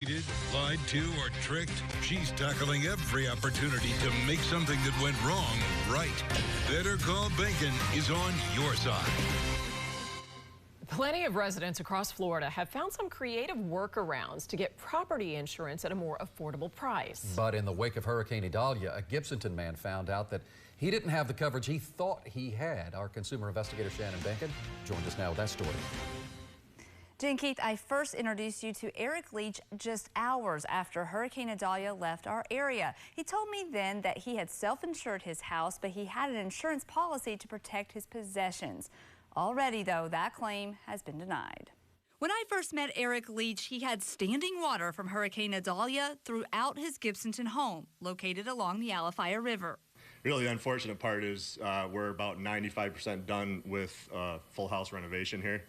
Cheated, lied to, or tricked? She's tackling every opportunity to make something that went wrong right. Better Call Bacon is on your side. Plenty of residents across Florida have found some creative workarounds to get property insurance at a more affordable price. But in the wake of Hurricane Idalia, a Gibsonton man found out that he didn't have the coverage he thought he had. Our consumer investigator Shannon Bacon joined us now with that story. Jen Keith, I first introduced you to Eric Leach just hours after Hurricane Idalia left our area. He told me then that he had self-insured his house, but he had an insurance policy to protect his possessions. Already, though, that claim has been denied. When I first met Eric Leach, he had standing water from Hurricane Idalia throughout his Gibsonton home, located along the Alafaya River. Really, the unfortunate part is we're about 95% done with full house renovation here.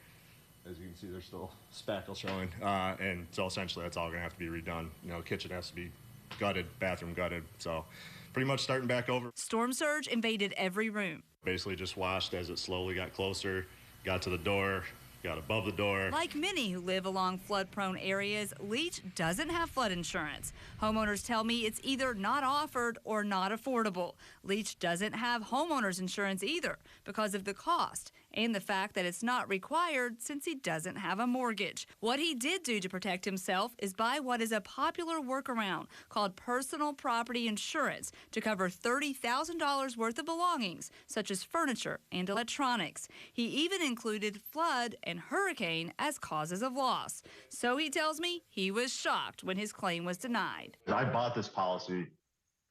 As you can see, there's still spackle showing, and so essentially that's all going to have to be redone. You know, kitchen has to be gutted, bathroom gutted, so pretty much starting back over. Storm surge invaded every room. Basically just watched as it slowly got closer, got to the door, got above the door. Like many who live along flood-prone areas, Leach doesn't have flood insurance. Homeowners tell me it's either not offered or not affordable. Leach doesn't have homeowners insurance either because of the cost and the fact that it's not required since he doesn't have a mortgage. What he did do to protect himself is buy what is a popular workaround called personal property insurance to cover $30,000 worth of belongings, such as furniture and electronics. He even included flood and hurricane as causes of loss. So he tells me he was shocked when his claim was denied. I bought this policy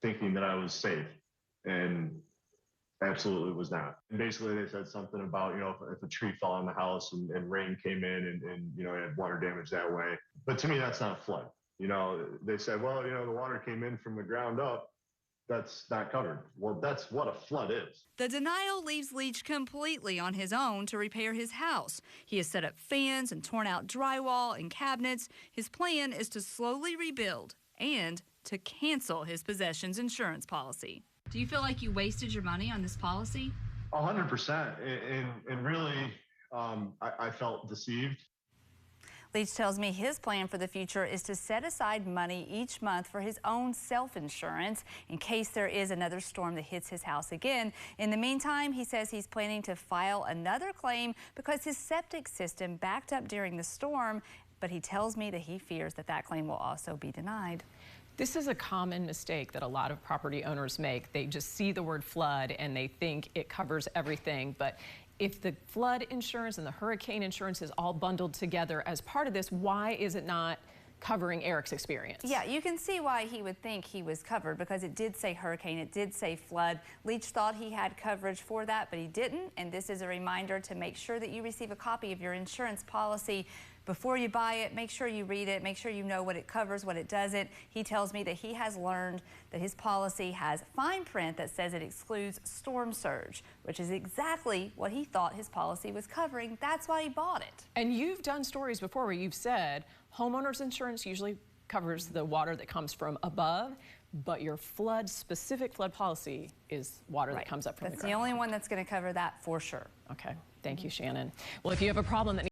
thinking that I was safe, and absolutely was not. And basically they said something about, you know, if a tree fell on the house and rain came in and you know, it had water damage that way. But to me, that's not a flood. You know, they said, well, you know, the water came in from the ground up. That's not covered. Well, that's what a flood is. The denial leaves Leach completely on his own to repair his house. He has set up fans and torn out drywall and cabinets. His plan is to slowly rebuild and to cancel his possessions insurance policy. Do you feel like you wasted your money on this policy? 100%. And really, I felt deceived. Leach tells me his plan for the future is to set aside money each month for his own self-insurance in case there is another storm that hits his house again. In the meantime, he says he's planning to file another claim because his septic system backed up during the storm, but he tells me that he fears that that claim will also be denied. This is a common mistake that a lot of property owners make. They just see the word flood and they think it covers everything. But if the flood insurance and the hurricane insurance is all bundled together as part of this, why is it not covering Eric's experience? Yeah, you can see why he would think he was covered because it did say hurricane, it did say flood. Leach thought he had coverage for that, but he didn't. And this is a reminder to make sure that you receive a copy of your insurance policy before you buy it. Make sure you read it. Make sure you know what it covers, what it doesn't. He tells me that he has learned that his policy has fine print that says it excludes storm surge, which is exactly what he thought his policy was covering. That's why he bought it. And you've done stories before where you've said homeowners insurance usually covers the water that comes from above, but your specific flood policy is water that comes up from the ground. That's the only one that's going to cover that for sure. Okay. Thank you, Shannon. Well, if you have a problem that